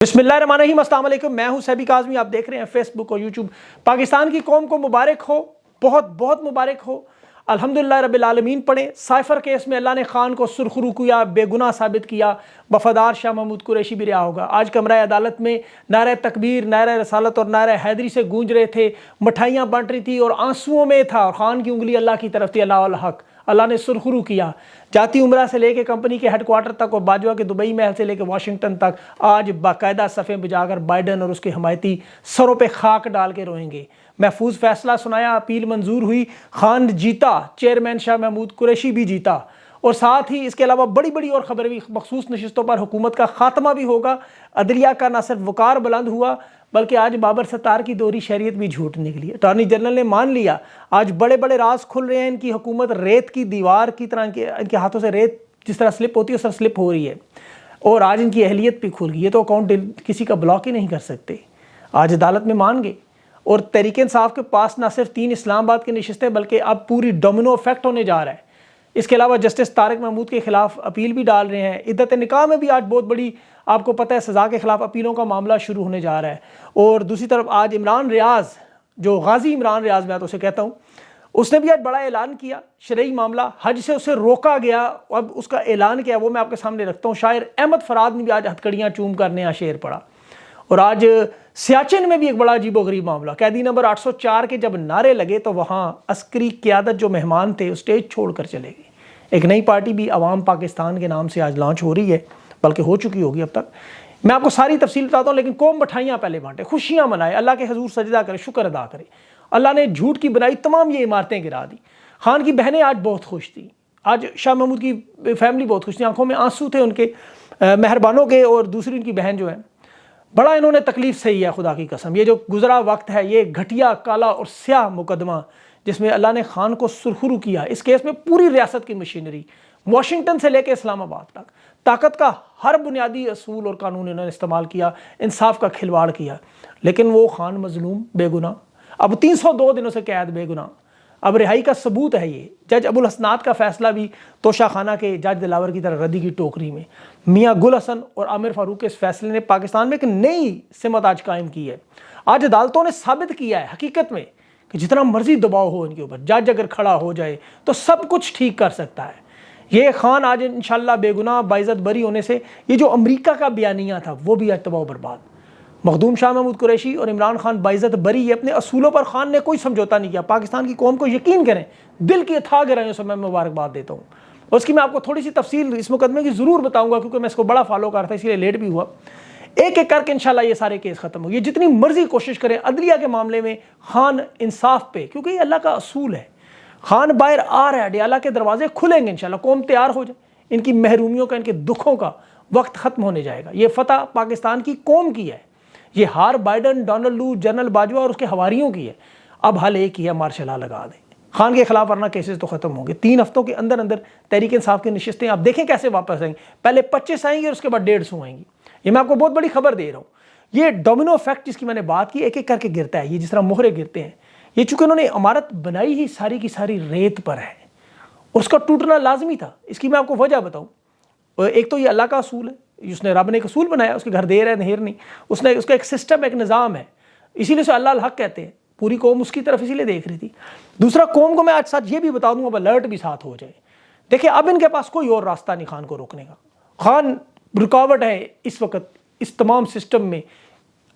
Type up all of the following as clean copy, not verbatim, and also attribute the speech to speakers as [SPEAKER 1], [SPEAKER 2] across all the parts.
[SPEAKER 1] بسم اللہ الرحمن الرحیم، السلام علیکم، میں ہوں سیبی کاظمی، آپ دیکھ رہے ہیں فیس بک اور یوٹیوب۔ پاکستان کی قوم کو مبارک ہو، بہت بہت مبارک ہو، الحمدللہ رب العالمین پڑھیں۔ سائفر کیس میں اللہ نے خان کو سرخرو کیا، بے گناہ ثابت کیا، وفادار شاہ محمود قریشی بھی رہا ہوگا۔ آج کمرہ عدالت میں نعرہ تکبیر، نعرہ رسالت اور نعرہ حیدری سے گونج رہے تھے، مٹھائیاں بانٹ رہی تھی اور آنسوؤں میں تھا، اور خان کی انگلی اللہ کی طرف تھی، اللہ الحق، اللہ نے سرخرو کیا۔ جاتی عمرہ سے لے کے کمپنی کے ہیڈ کوارٹر تک اور باجوہ کے دبئی محل سے لے کے واشنگٹن تک آج باقاعدہ صفیں بجا کر بائیڈن اور اس کے حمایتی سروں پہ خاک ڈال کے روئیں گے۔ محفوظ فیصلہ سنایا، اپیل منظور ہوئی، خان جیتا، چیئرمین شاہ محمود قریشی بھی جیتا، اور ساتھ ہی اس کے علاوہ بڑی بڑی اور خبریں بھی، مخصوص نشستوں پر حکومت کا خاتمہ بھی ہوگا۔ عدلیہ کا نہ صرف وقار بلند ہوا بلکہ آج بابر ستار کی دوہری شریعت بھی جھوٹ نکلی۔ اٹارنی جنرل نے مان لیا، آج بڑے بڑے راز کھل رہے ہیں۔ ان کی حکومت ریت کی دیوار کی طرح، ان کے ہاتھوں سے ریت جس طرح سلپ ہوتی ہے اس طرح سلپ ہو رہی ہے، اور آج ان کی اہلیت بھی کھل گئی۔ یہ تو اکاؤنٹ کسی کا بلاک ہی نہیں کر سکتے۔ آج عدالت میں مان گئے، اور تحریک انصاف کے پاس نہ صرف 3 اسلام آباد کی نشستیں بلکہ اب پوری ڈومینو افیکٹ ہونے جا رہا ہے۔ اس کے علاوہ جسٹس طارق محمود کے خلاف اپیل بھی ڈال رہے ہیں۔ عدت نکاح میں بھی آج بہت بڑی، آپ کو پتہ ہے، سزا کے خلاف اپیلوں کا معاملہ شروع ہونے جا رہا ہے۔ اور دوسری طرف آج عمران ریاض، جو غازی عمران ریاض میں تو اسے کہتا ہوں، اس نے بھی آج بڑا اعلان کیا۔ شرعی معاملہ حج سے اسے روکا گیا، اب اس کا اعلان کیا وہ میں آپ کے سامنے رکھتا ہوں۔ شاعر احمد فراد نے بھی آج ہتھکڑیاں چوم کر نیا شعر پڑھا۔ اور آج سیاچن میں بھی ایک بڑا عجیب و غریب معاملہ، قیدی نمبر 804 کے جب نعرے لگے تو وہاں عسکری قیادت جو مہمان تھے اسٹیج چھوڑ کر چلے گئے۔ ایک نئی پارٹی بھی عوام پاکستان کے نام سے آج لانچ ہو رہی ہے، بلکہ ہو چکی ہوگی اب تک۔ میں آپ کو ساری تفصیل بتاتا ہوں، لیکن قوم مٹھائیاں پہلے بانٹے، خوشیاں منائے، اللہ کے حضور سجدہ کرے، شکر ادا کرے۔ اللہ نے جھوٹ کی بنائی تمام یہ عمارتیں گرا دی۔ خان کی بہنیں آج بہت خوش تھیں، آج شاہ محمود کی فیملی بہت خوش تھی، آنکھوں میں آنسو تھے ان کے مہربانوں کے، اور دوسری ان کی بہن جو ہے، بڑا انہوں نے تکلیف سہی ہے، خدا کی قسم۔ یہ جو گزرا وقت ہے، یہ گھٹیا، کالا اور سیاہ مقدمہ جس میں اللہ نے خان کو سرخرو کیا، اس کیس میں پوری ریاست کی مشینری، واشنگٹن سے لے کے اسلام آباد تک، طاقت کا ہر بنیادی اصول اور قانون انہوں نے استعمال کیا، انصاف کا کھلواڑ کیا، لیکن وہ خان مظلوم، بے گناہ، اب 302 دنوں سے قید، بے گناہ، اب رہائی کا ثبوت ہے۔ یہ جج ابو الحسنات کا فیصلہ بھی توشہ خانہ کے جج دلاور کی طرح ردی کی ٹوکری میں۔ میاں گل حسن اور عامر فاروق کے اس فیصلے نے پاکستان میں ایک نئی سمت آج قائم کی ہے۔ آج عدالتوں نے ثابت کیا ہے حقیقت میں کہ جتنا مرضی دباؤ ہو ان کے اوپر، جج اگر کھڑا ہو جائے تو سب کچھ ٹھیک کر سکتا ہے۔ یہ خان آج انشاءاللہ بے گناہ باعزت بری ہونے سے، یہ جو امریکہ کا بیانیہ تھا وہ بھی آج تباہ و برباد۔ مخدوم شاہ محمود قریشی اور عمران خان باعزت بری، یہ اپنے اصولوں پر خان نے کوئی سمجھوتا نہیں کیا۔ پاکستان کی قوم کو یقین کریں، دل کی اتھاہ گہرائیوں سے میں مبارکباد دیتا ہوں۔ اور اس کی میں آپ کو تھوڑی سی تفصیل اس مقدمے کی ضرور بتاؤں گا، کیونکہ میں اس کو بڑا فالو کرتا تھا، اس لیے لیٹ بھی ہوا۔ ایک ایک کر کے انشاءاللہ یہ سارے کیس ختم ہو، یہ جتنی مرضی کوشش کریں عدلیہ کے معاملے میں خان انصاف پہ، کیونکہ یہ اللہ کا اصول ہے۔ خان باہر آ رہا ہے، ڈیالہ کے دروازے کھلیں گے انشاءاللہ، قوم تیار ہو جائے، ان کی محرومیوں کا، ان کے دکھوں کا وقت ختم ہونے جائے گا۔ یہ فتح پاکستان کی قوم کی ہے، یہ ہار بائیڈن، ڈونلڈ لو، جنرل باجوہ اور اس کے حواریوں کی ہے۔ اب حل ایک ہی ہے، مارشل لا لگا دیں، خان کے خلاف ورنہ کیسز تو ختم ہوں گے۔ 3 ہفتوں کے اندر اندر تحریک انصاف کی نشستیں آپ دیکھیں کیسے واپس آئیں گی، پہلے 25 آئیں گی اور اس کے بعد 150 آئیں گی۔ یہ میں آپ کو بہت بڑی خبر دے رہا ہوں۔ یہ ڈومینو افیکٹ جس کی میں نے بات کی، ایک ایک کر کے گرتا ہے، یہ جس طرح مہرے گرتے ہیں۔ یہ چونکہ انہوں نے عمارت بنائی ہی ساری کی ساری ریت پر ہے، اور اس کا ٹوٹنا لازمی تھا۔ اس کی میں آپ کو وجہ بتاؤں، ایک تو یہ اللہ کا اصول ہے، اس نے رب نے ایک اصول بنایا، اس کے گھر دیر ہے نہیر نہیں، اس کا ایک سسٹم، ایک نظام ہے، اسی لیے سے اللہ الحق کہتے ہیں، پوری قوم اس کی طرف اسی لیے دیکھ رہی تھی۔ دوسرا، قوم کو میں آج ساتھ یہ بھی بتا دوں، اب الرٹ بھی ساتھ ہو جائے۔ دیکھیں اب ان کے پاس کوئی اور راستہ نہیں خان کو روکنے کا۔ خان رکاوٹ ہے اس وقت اس تمام سسٹم میں،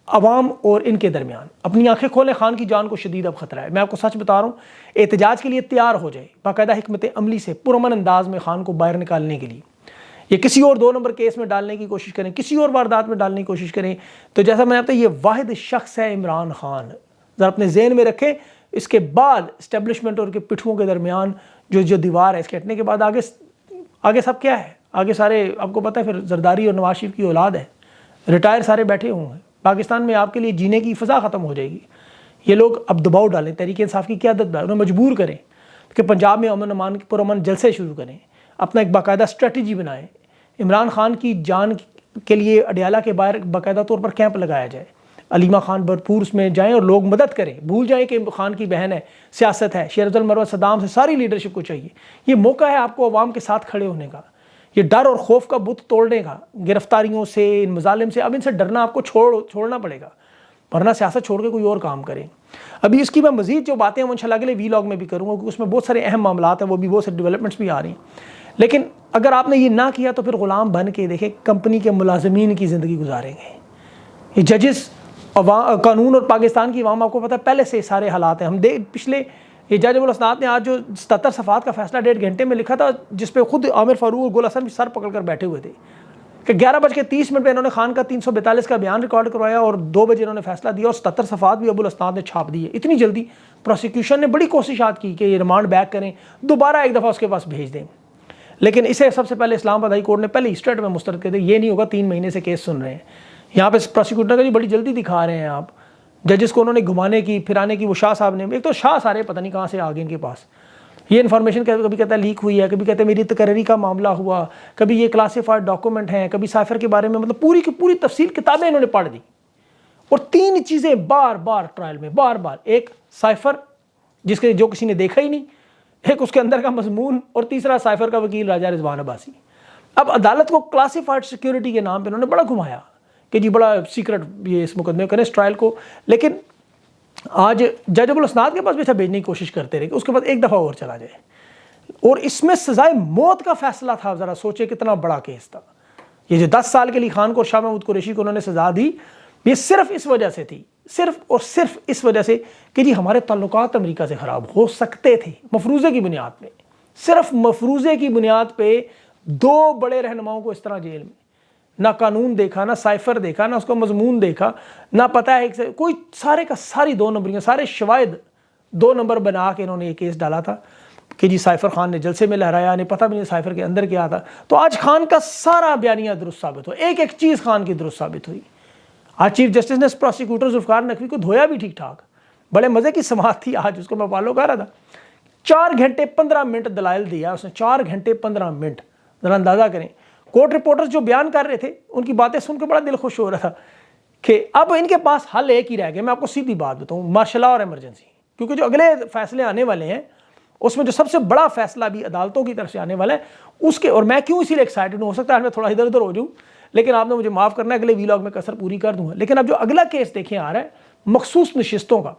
[SPEAKER 1] عوام اور ان کے درمیان۔ اپنی آنکھیں کھولیں، خان کی جان کو شدید اب خطرہ ہے۔ میں آپ کو سچ بتا رہا ہوں، احتجاج کے لیے تیار ہو جائے، باقاعدہ حکمت عملی سے پرامن انداز میں خان کو باہر نکالنے کے لیے۔ یہ کسی اور 2 نمبر کیس میں ڈالنے کی کوشش کریں، کسی اور واردات میں ڈالنے کی کوشش کریں، تو جیسا میں نے بتایا، یہ واحد شخص ہے عمران خان۔ ذرا اپنے ذہن میں رکھیں، اس کے بعد اسٹیبلشمنٹ اور کے پٹھوں کے درمیان جو دیوار ہے، اس کے ہٹنے کے بعد آگے سب کیا ہے؟ آگے سارے آپ کو پتہ ہے، پھر زرداری اور نواز شریف کی اولاد ہے، ریٹائر سارے بیٹھے ہوئے ہیں۔ پاکستان میں آپ کے لیے جینے کی فضا ختم ہو جائے گی۔ یہ لوگ اب دباؤ ڈالیں، تحریک انصاف کی قیادت پر، انہیں مجبور کریں کہ پنجاب میں امن امان پرامن جلسے شروع کریں، اپنا ایک باقاعدہ اسٹریٹجی بنائیں، عمران خان کی جان کے لیے اڈیالہ کے باہر باقاعدہ طور پر کیمپ لگایا جائے، علیمہ خان بھرپور اس میں جائیں اور لوگ مدد کریں، بھول جائیں کہ خان کی بہن ہے، سیاست ہے، شیر عبد المروت صدام سے ساری لیڈرشپ کو چاہیے۔ یہ موقع ہے آپ کو عوام کے ساتھ کھڑے ہونے کا۔ یہ ڈر اور خوف کا بت توڑنے کا، گرفتاریوں سے، ان مظالم سے، اب ان سے ڈرنا آپ کو چھوڑنا پڑے گا، ورنہ سیاست چھوڑ کے کوئی اور کام کریں۔ ابھی اس کی میں مزید جو باتیں ہیں انشاءاللہ اگلے وی لاگ میں بھی کروں گا، کیونکہ اس میں بہت سارے اہم معاملات ہیں، وہ بھی بہت سے ڈیولپمنٹس بھی آ رہی ہیں۔ لیکن اگر آپ نے یہ نہ کیا تو پھر غلام بن کے دیکھیں کمپنی کے ملازمین کی زندگی گزاریں گے۔ یہ ججز، قانون اور پاکستان کی عوام، آپ کو پتہ ہے پہلے سے سارے حالات ہیں۔ ہم پچھلے یہ جج ابوالاسناد نے آج جو 77 صفحات کا فیصلہ 1.5 گھنٹے میں لکھا تھا، جس پہ خود عامر فاروق اور گل حسن بھی سر پکڑ کر بیٹھے ہوئے تھے، کہ 11:30 پہ انہوں نے خان کا 342 کا بیان ریکارڈ کروایا اور 2 بجے انہوں نے فیصلہ دیا، اور 77 صفحات بھی ابوالاسناد نے چھاپ دیے اتنی جلدی۔ پروسیکیوشن نے بڑی کوششات کی کہ یہ ریمانڈ بیک کریں، دوبارہ ایک دفعہ اس کے پاس بھیج دیں، لیکن اسے سب سے پہلے اسلام آباد ہائی کورٹ نے پہلے اسٹریٹ میں مسترد کر دیا، یہ نہیں ہوگا، 3 مہینے سے کیس سن رہے ہیں۔ یہاں پہ پروسیکیوٹر کا جی بڑی جلدی دکھا رہے ہیں آپ، ججز کو انہوں نے گھمانے کی پھرانے کی، وہ شاہ صاحب نے، ایک تو شاہ سارے پتہ نہیں کہاں سے آ گئے ان کے پاس، یہ انفارمیشن کبھی کہتا ہے لیک ہوئی ہے، کبھی کہتے ہیں میری تقرری کا معاملہ ہوا، کبھی یہ کلاسیفائڈ ڈاکومنٹ ہیں، کبھی سائفر کے بارے میں، مطلب پوری کی پوری تفصیل کتابیں انہوں نے پڑھ دی، اور 3 چیزیں بار بار ٹرائل میں، بار بار، ایک سائفر جس کے جو کسی نے دیکھا ہی نہیں، ایک اس کے اندر کا مضمون، اور تیسرا سائفر کا وکیل راجہ رضوان عباسی۔ اب عدالت کو کلاسیفائڈ سیکیورٹی کے نام پہ انہوں نے بڑا گھمایا کہ جی بڑا سیکرٹ یہ اس مقدمے کریں اس ٹرائل کو، لیکن آج جج ابوالاسناد کے پاس بھی بھیجنے کی کوشش کرتے رہے کہ اس کے بعد ایک دفعہ اور چلا جائے، اور اس میں سزائے موت کا فیصلہ تھا۔ ذرا سوچے کتنا بڑا کیس تھا یہ، جو 10 سال کے لیے خان کو اور شاہ محمود قریشی کو انہوں نے سزا دی، یہ صرف اس وجہ سے تھی، صرف اور صرف اس وجہ سے کہ جی ہمارے تعلقات امریکہ سے خراب ہو سکتے تھے، مفروضے کی بنیاد پہ، صرف مفروضے کی بنیاد پہ 2 بڑے رہنماؤں کو اس طرح جیل میں، نہ قانون دیکھا، نہ سائفر دیکھا، نہ اس کا مضمون دیکھا، نہ پتہ ہے کوئی، سارے کا ساری 2 نمبریاں، سارے شواہد 2 نمبر بنا کے انہوں نے یہ کیس ڈالا تھا کہ جی سائفر خان نے جلسے میں لہرایا، نہیں پتہ بھی نہیں سائفر کے اندر کیا تھا۔ تو آج خان کا سارا بیانیہ درست ثابت ہوا، ایک ایک چیز خان کی درست ثابت ہوئی۔ آج چیف جسٹس نے پروسیکیوٹر ذوالفقار نقوی کو دھویا بھی ٹھیک ٹھاک، بڑے مزے کی سماعت تھی آج، اس کو میں فالو کر رہا تھا، 4 گھنٹے 15 منٹ دلائل دیا اس نے، 4 گھنٹے 15 منٹ، ذرا اندازہ کریں۔ کورٹ رپورٹرز جو بیان کر رہے تھے ان کی باتیں سن کے بڑا دل خوش ہو رہا تھا کہ اب ان کے پاس حل ایک ہی رہ گیا۔ میں آپ کو سیدھی بات بتاؤں، مارشل لا اور ایمرجنسی، کیونکہ جو اگلے فیصلے آنے والے ہیں اس میں جو سب سے بڑا فیصلہ بھی عدالتوں کی طرف سے آنے والا ہے اس کے، اور میں کیوں اسی لیے ایکسائٹڈ ہوں، ہو سکتا ہے میں تھوڑا ادھر ادھر ہو جاؤں، لیکن آپ نے مجھے معاف کرنا ہے، اگلے وی لاگ میں کثر پوری کر دوں گا۔ لیکن اب جو اگلا کیس دیکھیں آ رہا ہے مخصوص نشستوں کا،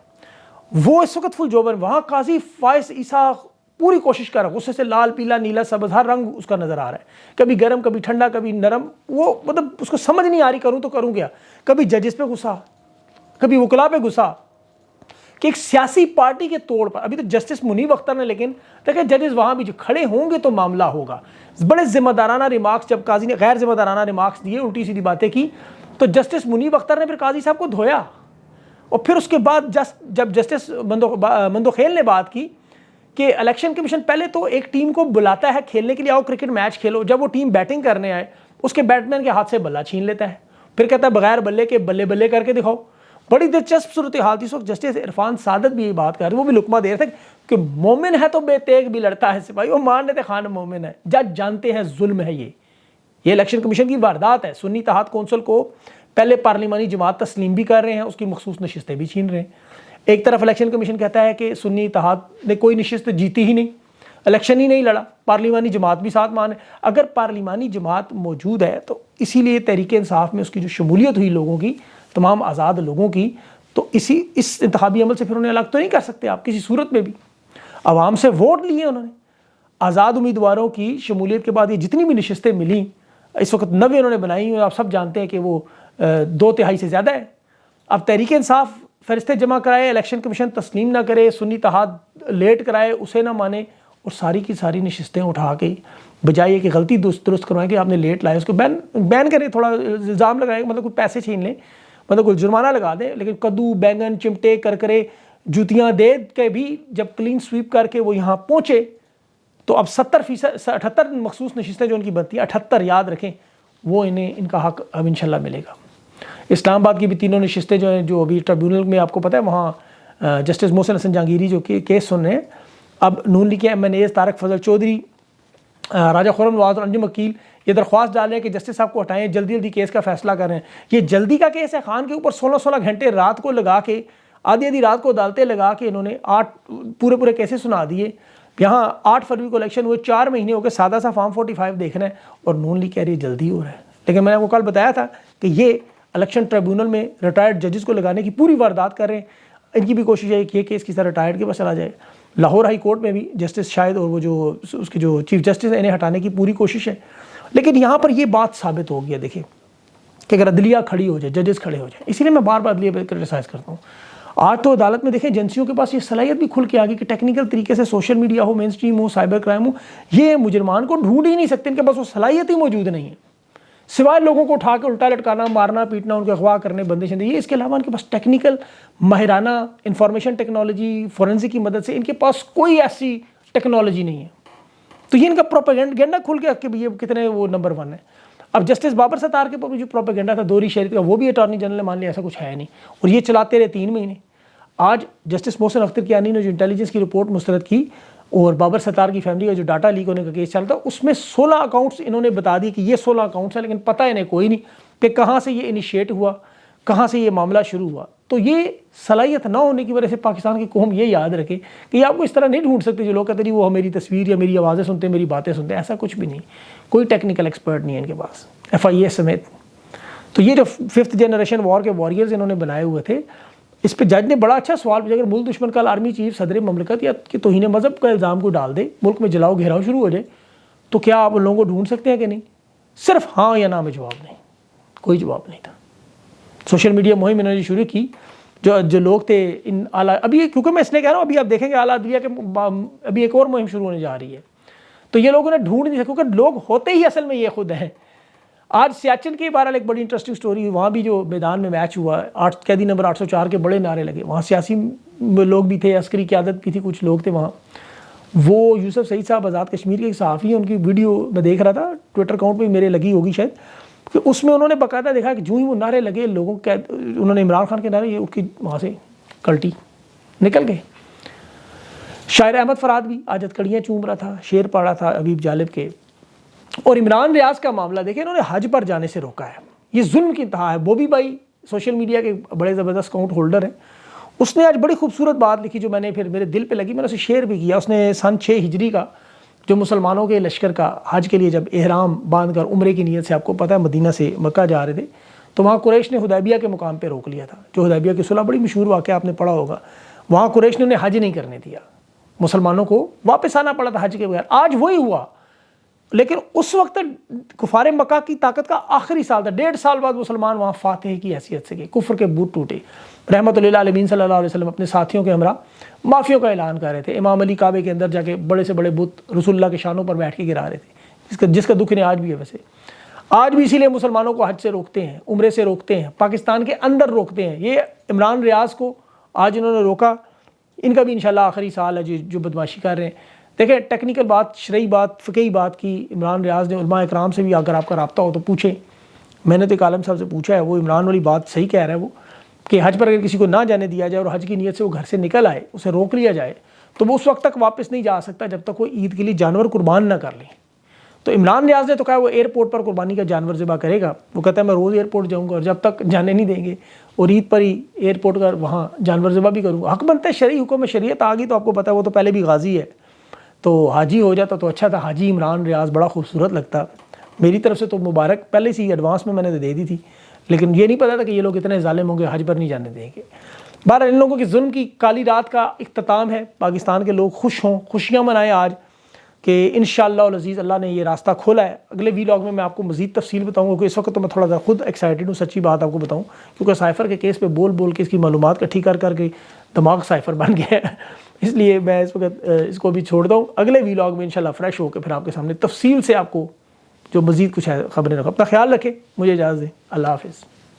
[SPEAKER 1] وہ اس وقت فل جوبن، وہاں قاضی فائز عیسیٰ پوری کوشش کر رہا ہے، غصے سے لال پیلا نیلا سبز ہر رنگ اس کا نظر آ رہا ہے، کبھی گرم کبھی ٹھنڈا کبھی نرم، وہ مطلب اس کو سمجھ نہیں آ رہی کروں تو کروں کیا، کبھی ججز پہ غصہ، کبھی وکلا پہ غصہ، کہ ایک سیاسی پارٹی کے توڑ پر۔ ابھی تو جسٹس منیب اختر نے، لیکن دیکھیں ججز وہاں بھی جو کھڑے ہوں گے تو معاملہ ہوگا، بڑے ذمہ دارانہ ریمارکس، جب قاضی نے غیر ذمہ دارانہ ریمارکس دیے، الٹی سیدھی باتیں کی، تو جسٹس منیب اختر نے پھر قاضی صاحب کو دھویا، اور پھر اس کے بعد جب جسٹس مندوخیل نے بات کی کہ الیکشن کمیشن پہلے تو ایک ٹیم کو بلاتا ہے کھیلنے کے لیے، آؤ کرکٹ میچ کھیلو، جب وہ ٹیم بیٹنگ کرنے آئے اس کے بیٹمین کے ہاتھ سے بلہ چھین لیتا ہے، پھر کہتا ہے بغیر بلے کے بلے بلے کر کے دکھاؤ۔ بڑی دلچسپ صورتحال تھی اس وقت، جسٹس عرفان سعادت بھی یہ بات کر رہے، وہ بھی لقمہ دے رہے تھے کہ مومن ہے تو بے تیغ بھی لڑتا ہے سپاہی، وہ مان لیتے خان مومن ہے، جج جانتے ہیں ظلم ہے یہ الیکشن کمیشن کی واردات ہے۔ سنی اتحاد کونسل کو پہلے پارلیمانی جماعت تسلیم بھی کر رہے ہیں، اس کی مخصوص نشستیں بھی چھین رہے ہیں۔ ایک طرف الیکشن کمیشن کہتا ہے کہ سنی اتحاد نے کوئی نشست جیتی ہی نہیں، الیکشن ہی نہیں لڑا، پارلیمانی جماعت بھی ساتھ مانے۔ اگر پارلیمانی جماعت موجود ہے تو اسی لیے تحریک انصاف میں اس کی جو شمولیت ہوئی لوگوں کی، تمام آزاد لوگوں کی، تو اس انتخابی عمل سے پھر انہیں الگ تو نہیں کر سکتے آپ کسی صورت میں بھی۔ عوام سے ووٹ لیے انہوں نے، آزاد امیدواروں کی شمولیت کے بعد یہ جتنی بھی نشستیں ملیں، اس وقت 90 انہوں نے بنائی ہیں، آپ سب جانتے ہیں کہ وہ 2/3 سے زیادہ ہے۔ اب تحریک انصاف فہرستیں جمع کرائے، الیکشن کمیشن تسلیم نہ کرے، سنی اتحاد لیٹ کرائے، اسے نہ مانے، اور ساری کی ساری نشستیں اٹھا کے بجائے کہ غلطی درست کروائیں کہ آپ نے لیٹ لائے، اس کو بین کریں، تھوڑا الزام لگائیں، مطلب کوئی پیسے چھین لیں، مطلب کوئی جرمانہ لگا دیں، لیکن کدو بینگن چمٹے کرکرے جوتیاں دے کے بھی جب کلین سویپ کر کے وہ یہاں پہنچے تو اب 78 مخصوص نشستیں جو ان کی بنتی ہیں، 78 یاد رکھیں، وہ انہیں ان کا حق اب انشاءاللہ ملے گا۔ اسلام آباد کی بھی 3 نشستیں جو ہیں، جو ابھی ٹریبیونل میں آپ کو پتہ ہے وہاں جسٹس محسن حسن جہانگیری جو کیس سن رہے ہیں، اب نون لیگ کے MNAs طارق فضل چودھری، راجہ خرم نواز اور انجم وکیل یہ درخواست ڈال رہے ہیں کہ جسٹس صاحب کو ہٹائیں، جلدی جلدی کیس کا فیصلہ کر رہے ہیں۔ یہ جلدی کا کیس ہے، خان کے اوپر 16 گھنٹے رات کو لگا کے، آدھی رات کو عدالتیں لگا کے انہوں نے 8 پورے کیسز سنا دیے، یہاں 8 فروری کو الیکشن ہوئے، 4 مہینے ہو گئے، سادہ سا فارم 45 دیکھنا ہے اور نون لیگ کہہ رہی ہے جلدی ہو رہا ہے. لیکن میں نے آپ کو کل بتایا تھا کہ یہ الیکشن ٹریبیونل میں ریٹائرڈ ججز کو لگانے کی پوری واردات کر رہے ہیں. ان کی بھی کوشش ہے کہ یہ کیس کس طرح ریٹائرڈ کے پاس چلا جائے. لاہور ہائی کورٹ میں بھی جسٹس شاہد اور وہ جو اس کے جو چیف جسٹس ہیں انہیں ہٹانے کی پوری کوشش ہے. لیکن یہاں پر یہ بات ثابت ہو گئی ہے دیکھیں کہ اگر عدلیہ کھڑی ہو جائے، ججز کھڑے ہو جائیں، اسی لیے میں بار بار عدلیہ پہ کرٹیسائز کرتا ہوں. آج تو عدالت میں دیکھیں ایجنسیوں کے پاس یہ صلاحیت بھی کھل کے آ گئی کہ ٹیکنیکل طریقے سے سوشل میڈیا ہو، مین سٹریم ہو، سائبر کرائم ہو، یہ مجرمان کو ڈھونڈ ہی نہیں سکتے، ان کے پاس وہ صلاحیت ہی موجود نہیں ہے سوائے لوگوں کو اٹھا کے الٹا لٹکانا، مارنا پیٹنا، ان کو اغوا کرنے، بندش یہ. اس کے علاوہ ان کے پاس ٹیکنیکل ماہرانہ انفارمیشن ٹیکنالوجی فورینسک کی مدد سے ان کے پاس کوئی ایسی ٹیکنالوجی نہیں ہے. تو یہ ان کا پروپیگنڈا کھل کے کہ یہ کتنے وہ نمبر 1 ہے. اب جسٹس بابر ستار کے پر جو پروپیگنڈا تھا دوہری شریعت کا، وہ بھی اٹارنی جنرل نے مان لیا ایسا کچھ ہے نہیں، اور یہ چلاتے رہے 3 مہینے. آج جسٹس محسن اختر کیانی نے جو انٹیلیجنس کی رپورٹ مسترد کی اور بابر ستار کی فیملی کا جو ڈاٹا لیک ہونے کا کیس چلتا، اس میں 16 اکاؤنٹس انہوں نے بتا دی کہ یہ 16 اکاؤنٹس ہیں، لیکن پتہ انہیں کوئی نہیں کہ کہاں سے یہ انیشیٹ ہوا، کہاں سے یہ معاملہ شروع ہوا. تو یہ صلاحیت نہ ہونے کی وجہ سے پاکستان کی قوم یہ یاد رکھے کہ یہ آپ کو اس طرح نہیں ڈھونڈ سکتے جو لوگ کہتے ہیں وہ میری تصویر یا میری آوازیں سنتے ہیں، میری باتیں سنتے ہیں. ایسا کچھ بھی نہیں، کوئی ٹیکنیکل ایکسپرٹ نہیں ہے ان کے پاس، FIA سمیت. تو یہ جو 5th جنریشن وار کے واریئرز انہوں نے بنائے ہوئے تھے، اس پہ جج نے بڑا اچھا سوال پوچھا. اگر ملک دشمن کل آرمی چیف صدر مملکت یا کہ توہین مذہب کا الزام کو ڈال دے، ملک میں جلاؤ گھیراؤ شروع ہو جائے، تو کیا آپ ان لوگوں کو ڈھونڈ سکتے ہیں کہ نہیں؟ صرف ہاں یا نہ میں جواب نہیں، کوئی جواب نہیں تھا. سوشل میڈیا مہم انہوں نے شروع کی. جو لوگ تھے ان اعلیٰ، ابھی کیونکہ میں اس لیے کہہ رہا ہوں، ابھی آپ دیکھیں گے اعلیٰ عدلیہ کے ابھی ایک اور مہم شروع ہونے جا رہی ہے. تو یہ لوگوں نے ڈھونڈ نہیں سکے کیونکہ لوگ ہوتے ہی اصل میں یہ خود ہیں. آج سیاچن کی بہرحال ایک بڑی انٹرسٹنگ سٹوری ہوئی. وہاں بھی جو میدان میں میچ ہوا، قیدی نمبر 804 کے بڑے نعرے لگے. وہاں سیاسی لوگ بھی تھے، عسکری قیادت بھی تھی، کچھ لوگ تھے وہاں. وہ یوسف سعید صاحب آزاد کشمیر کے صحافی ہیں، ان کی ویڈیو میں دیکھ رہا تھا، ٹویٹر اکاؤنٹ پہ میرے لگی ہوگی شاید، کہ اس میں انہوں نے باقاعدہ دیکھا کہ جو ہی وہ نعرے لگے لوگوں کے، انہوں نے عمران خان کے نعرے، یہ اٹھ کے وہاں سے کلٹی نکل گئے. شاعر احمد فراد بھی آجت کڑیاں چوم رہا تھا، شعر پڑھ رہا تھا حبیب جالب کے. اور عمران ریاض کا معاملہ دیکھیں، انہوں نے حج پر جانے سے روکا ہے. یہ ظلم کی انتہا ہے. بوبی بھائی سوشل میڈیا کے بڑے زبردست اکاؤنٹ ہولڈر ہیں. اس نے آج بڑی خوبصورت بات لکھی جو میں نے پھر میرے دل پہ لگی، میں نے اسے شیئر بھی کیا. اس نے سن 6 ہجری کا جو مسلمانوں کے لشکر کا حج کے لیے جب احرام باندھ کر عمرے کی نیت سے، آپ کو پتہ ہے مدینہ سے مکہ جا رہے تھے، تو وہاں قریش نے حدیبیہ کے مقام پہ روک لیا تھا. جو حدیبیہ کی صلح، بڑی مشہور واقعہ آپ نے پڑھا ہوگا. وہاں قریش نے انہیں حج نہیں کرنے دیا، مسلمانوں کو واپس آنا پڑا تھا حج کے بغیر. آج وہی ہوا، لیکن اس وقت کفار مکہ کی طاقت کا آخری سال تھا. 1.5 سال بعد مسلمان وہاں فاتح کی حیثیت سے گئے، کفر کے بوت ٹوٹے. رحمت اللہ علیہ صلی اللہ علیہ وسلم اپنے ساتھیوں کے ہمراہ معافیوں کا اعلان کر رہے تھے. امام علی کعبے کے اندر جا کے بڑے سے بڑے بت رسول اللہ کے شانوں پر بیٹھ کے گرا رہے تھے، جس کا دکھ انہیں آج بھی ہے. ویسے آج بھی اسی لیے مسلمانوں کو حج سے روکتے ہیں، عمرے سے روکتے ہیں، پاکستان کے اندر روکتے ہیں. یہ عمران ریاض کو آج انہوں نے روکا. ان کا بھی انشاءاللہ آخری سال ہے جو بدماشی کر رہے ہیں. دیکھیں ٹیکنیکل بات، شرعی بات، فقہی بات کی عمران ریاض نے. علماء اکرام سے بھی اگر آپ کا رابطہ ہو تو پوچھیں. میں نے تو ایک عالم صاحب سے پوچھا ہے، وہ عمران والی بات صحیح کہہ رہا ہے وہ، کہ حج پر اگر کسی کو نہ جانے دیا جائے اور حج کی نیت سے وہ گھر سے نکل آئے، اسے روک لیا جائے، تو وہ اس وقت تک واپس نہیں جا سکتا جب تک وہ عید کے لیے جانور قربان نہ کر لیں. تو عمران ریاض نے تو کہا وہ ایئرپورٹ پر قربانی کا جانور ذبح کرے گا. وہ کہتا ہے میں روز ایئرپورٹ جاؤں گا اور جب تک جانے نہیں دیں گے، اور عید پر ہی ایئرپورٹ کا وہاں جانور ذبح بھی کروں گا. حق بنتا ہے، شرعی حکم میں شریعت آ گئی تو آپ کو پتہ ہے وہ تو پہلے بھی غازی ہے، تو حاجی ہو جاتا تو اچھا تھا. حاجی عمران ریاض بڑا خوبصورت لگتا. میری طرف سے تو مبارک پہلے سے ہی ایڈوانس میں نے دے دی تھی، لیکن یہ نہیں پتا تھا کہ یہ لوگ اتنے ظالم ہوں گے حج پر نہیں جانے دیں گے. بہرحال ان لوگوں کی ظلم کی کالی رات کا اختتام ہے. پاکستان کے لوگ خوش ہوں، خوشیاں منائیں آج کہ انشاءاللہ العزیز اللہ نے یہ راستہ کھولا ہے. اگلے ویلاگ میں آپ کو مزید تفصیل بتاؤں گا، کیونکہ اس وقت تو میں تھوڑا سا خود ایکسائٹڈ ہوں سچی بات آپ کو بتاؤں، کیونکہ سائفر کے کیس پہ بول کے اس کی معلومات اکٹھی کر کے دماغ سائفر بن گیا ہے. اس لیے میں اس وقت اس کو بھی چھوڑ دوں. اگلے ویلاگ میں انشاءاللہ فریش ہو کے پھر آپ کے سامنے تفصیل سے آپ کو جو مزید کچھ ہے خبریں رکھو. اپنا خیال رکھیں، مجھے اجازت دیں. اللہ حافظ.